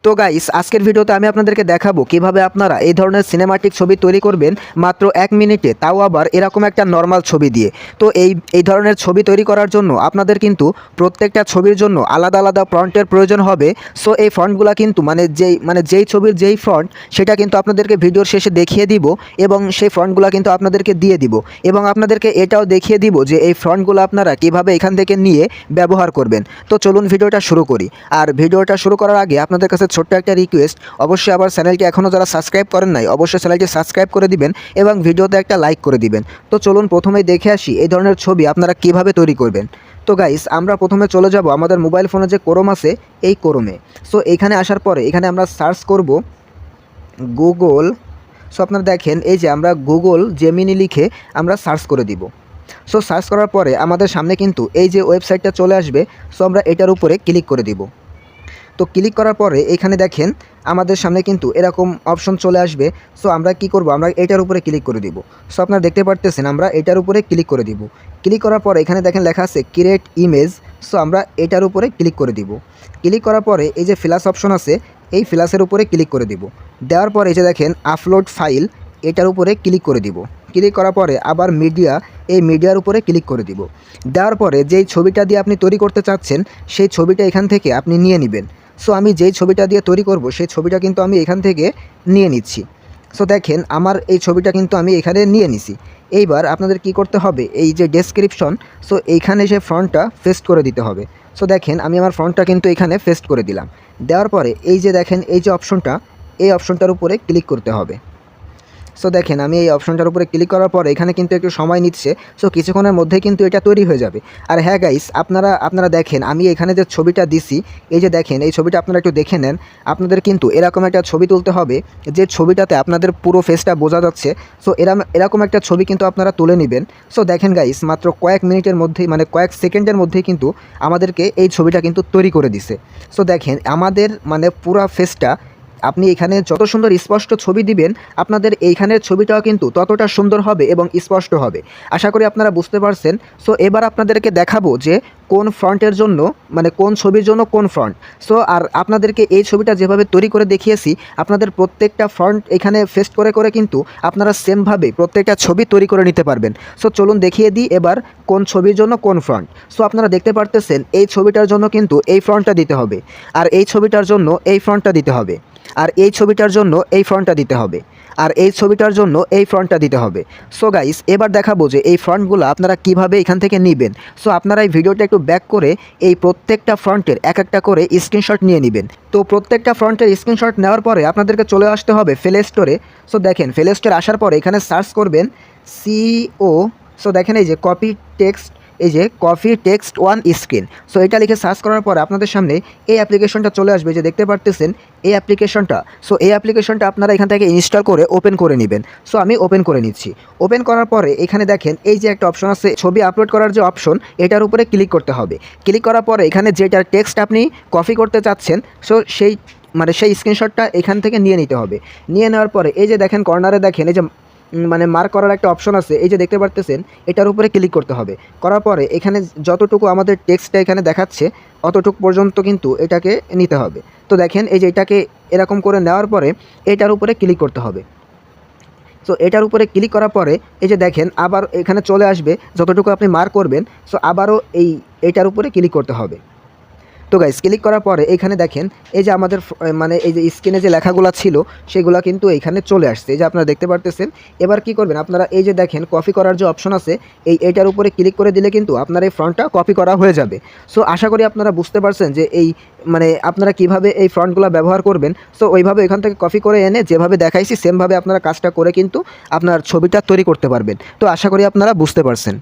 তো গাইস আজকের ভিডিওতে আমি আপনাদেরকে দেখাবো কিভাবে আপনারা এই ধরনের সিনেমাটিক ছবি তৈরি করবেন মাত্র 1 মিনিটে, তাও আবার এরকম একটা নর্মাল ছবি দিয়ে। তো এই ধরনের ছবি তৈরি করার জন্য আপনাদের কিন্তু প্রত্যেকটা ছবির জন্য আলাদা আলাদা ফন্টের প্রয়োজন হবে। সো এই ফন্টগুলো কিন্তু যেই ছবির যেই ফন্ট সেটা কিন্তু আপনাদেরকে ভিডিওর শেষে দেখিয়ে দিব এবং সেই ফন্টগুলো কিন্তু আপনাদেরকে দিয়ে দিব এবং আপনাদেরকে এটাও দেখিয়ে দিব যে এই ফন্টগুলো আপনারা কিভাবে এখান থেকে নিয়ে ব্যবহার করবেন। তো চলুন ভিডিওটা শুরু করি। আর ভিডিওটা শুরু করার আগে আপনাদের কাছে ছোট্ট একটা রিকোয়েস্ট, অবশ্যই আবার চ্যানেলটি এখনও যারা সাবস্ক্রাইব করেন নাই অবশ্যই চ্যানেলটি সাবস্ক্রাইব করে দিবেন এবং ভিডিওতে একটা লাইক করে দিবেন। তো চলুন প্রথমেই দেখে আসি এই ধরনের ছবি আপনারা কিভাবে তৈরি করবেন। তো গাইস আমরা প্রথমে চলে যাব আমাদের মোবাইল ফোনে যে ক্রোম আছে এই ক্রোমে। সো এখানে আসার পরে এখানে আমরা সার্চ করব গুগল। সো আপনারা দেখেন এই যে আমরা গুগল জেমিনি লিখে আমরা সার্চ করে দিব। সো সার্চ করার পরে আমাদের সামনে কিন্তু এই যে ওয়েবসাইটটা চলে আসবে। সো আমরা এটার উপরে ক্লিক করে দিব। তো ক্লিক করার পরে এখানে দেখেন আমাদের সামনে কিন্তু এরকম অপশন চলে আসবে। সো আমরা কি করব, আমরা এটার উপরে ক্লিক করে দিব। সো আপনারা দেখতে পারতেছেন আমরা এটার উপরে ক্লিক করে দিব। ক্লিক করার পরে এখানে দেখেন লেখা আছে ক্রিয়েট ইমেজ। সো আমরা এটার উপরে ক্লিক করে দিব। ক্লিক করার পরে এই যে ফ্ল্যাশ অপশন আছে এই ফ্ল্যাশের উপরে ক্লিক করে দিব। দেওয়ার পরে এই যে দেখেন আপলোড ফাইল, এটার উপরে ক্লিক করে দিব। ক্লিক করার পরে আবার মিডিয়া, এই মিডিয়ার উপরে ক্লিক করে দিব। দেওয়ার পরে যেই ছবিটা দিয়ে আপনি তৈরি করতে চাচ্ছেন সেই ছবিটা এখান থেকে আপনি নিয়ে নেবেন। সো আমি যেই ছবিটা দিয়ে তৈরি করব সেই ছবিটা কিন্তু আমি এখান থেকে নিয়ে নিচ্ছি। সো দেখেন আমার এই ছবিটা কিন্তু আমি এখানে নিয়ে নিছি। এইবার আপনাদের কি করতে হবে, এই যে ডেসক্রিপশন, সো এইখানে সে ফন্টটা পেস্ট করে দিতে হবে। সো দেখেন আমি আমার ফন্টটা কিন্তু এখানে পেস্ট করে দিলাম। দেওয়ার পরে এই যে দেখেন এই যে অপশনটা, এই অপশনটার উপরে ক্লিক করতে হবে। সো দেখেন আমি এই অপশনটার উপরে ক্লিক করার পর এখানে কিন্তু একটু সময় নিচ্ছে। সো কিছুক্ষণের মধ্যে কিন্তু এটা তৈরি হয়ে যাবে। আর হ্যাঁ গাইস আপনারা দেখেন আমি এখানে যে ছবিটা দিছি, এই যে দেখেন এই ছবিটা আপনারা একটু দেখে নেন। আপনাদের কিন্তু এরকম একটা ছবি তুলতে হবে যে ছবিটাতে আপনাদের পুরো ফেসটা বোঝা যাচ্ছে। সো এরকম একটা ছবি কিন্তু আপনারা তুলে নেবেন। সো দেখেন গাইস মাত্র কয়েক মিনিটের মধ্যেই কয়েক সেকেন্ডের মধ্যেই কিন্তু আমাদেরকে এই ছবিটা কিন্তু তৈরি করে দিছে। সো দেখেন আমাদের পুরো ফেসটা আপনি এখানে যত সুন্দর স্পষ্ট ছবি দিবেন আপনাদের এইখানের ছবিটাও কিন্তু ততটা সুন্দর হবে এবং স্পষ্ট হবে। আশা করি আপনারা বুঝতে পারছেন। সো এবার আপনাদেরকে দেখাবো যে কোন ফন্টের জন্য কোন ছবির জন্য কোন ফন্ট। সো আর আপনাদেরকে এই ছবিটা যেভাবে তৈরি করে দেখিয়েছি আপনাদের প্রত্যেকটা ফন্ট এখানে পেস্ট করে করে কিন্তু আপনারা সেমভাবে প্রত্যেকটা ছবি তৈরি করে নিতে পারবেন। সো চলুন দেখিয়ে দিই এবার কোন ছবির জন্য কোন ফন্ট। সো আপনারা দেখতে পারতেছেন এই ছবিটার জন্য কিন্তু এই ফন্টটা দিতে হবে, আর এই ছবিটার জন্য এই ফন্টটা দিতে হবে, আর এই ছবিটার জন্য এই ফন্টটা দিতে হবে, আর এই ছবিটার জন্য এই ফন্টটা দিতে হবে। সো গাইস এবার দেখাবো যে এই ফন্টগুলো আপনারা কিভাবে এখান থেকে নেবেন। সো আপনারা এই ভিডিওটা একটু ব্যাক করে এই প্রত্যেকটা ফন্টের এক একটা করে স্ক্রিনশট নিয়ে নেবেন। তো প্রত্যেকটা ফন্টের স্ক্রিনশট নেওয়ার পরে আপনাদেরকে চলে আসতে হবে প্লে স্টোরে। সো দেখেন প্লে স্টোরে আসার পরে এখানে সার্চ করবেন CO। সো দেখেন এই যে কপি টেক্সট, এই যে copy text one screen. So এটা লিখে সার্চ করার পরে আপনাদের সামনে এই অ্যাপ্লিকেশনটা চলে আসবে, যে দেখতে পারতেছেন এই অ্যাপ্লিকেশনটা। সো এই অ্যাপ্লিকেশনটা আপনারা এখান থেকে ইনস্টল করে ওপেন করে নেবেন। সো আমি ওপেন করে নিচ্ছি। ওপেন করার পরে এখানে দেখেন এই যে একটা অপশন আছে ছবি আপলোড করার যে অপশন, এটার উপরে ক্লিক করতে হবে। ক্লিক করার পরে এখানে যেটার টেক্সট আপনি কপি করতে চাচ্ছেন সো সেই স্ক্রিনশটটা এখান থেকে নিয়ে নিতে হবে। নিয়ে নেওয়ার পরে এই যে দেখেন কর্নারে দেখেন এই যে মার্ক করার একটা অপশন আছে, এই যে দেখতে পারতেছেন এটার উপরে ক্লিক করতে হবে। করার পরে এখানে যতটুকু আমাদের টেক্সটটা এখানে দেখাচ্ছে অতটুকু পর্যন্ত কিন্তু এটাকে নিতে হবে। তো দেখেন এই যে এটাকে এরকম করে নেওয়ার পরে এটার উপরে ক্লিক করতে হবে। সো এটার উপরে ক্লিক করার পরে এই যে দেখেন আবার এখানে চলে আসবে যতটুকু আপনি মার্ক করবেন। সো আবারও এইটার উপরে ক্লিক করতে হবে। তো গাইস ক্লিক করার পরে এখানে দেখেন এই যে আমাদের এই যে স্ক্রিনে যে লেখাগুলো ছিল সেগুলো কিন্তু এইখানে চলে আসছে, এই যে আপনারা দেখতে পারতেছেন। এবার কি করবেন আপনারা, এই যে দেখেন কপি করার যে অপশন আছে এইটার উপরে ক্লিক করে দিলে কিন্তু আপনার এই ফ্রন্টটা কপি করা হয়ে যাবে। সো আশা করি আপনারা বুঝতে পারছেন যে আপনারা কিভাবে এই ফ্রন্টগুলো ব্যবহার করবেন। সো ওইভাবে এখান থেকে কপি করে এনে যেভাবে দেখাইছি সেমভাবে আপনারা কাজটা করে কিন্তু আপনার ছবিটা তৈরি করতে পারবেন। তো আশা করি আপনারা বুঝতে পারছেন।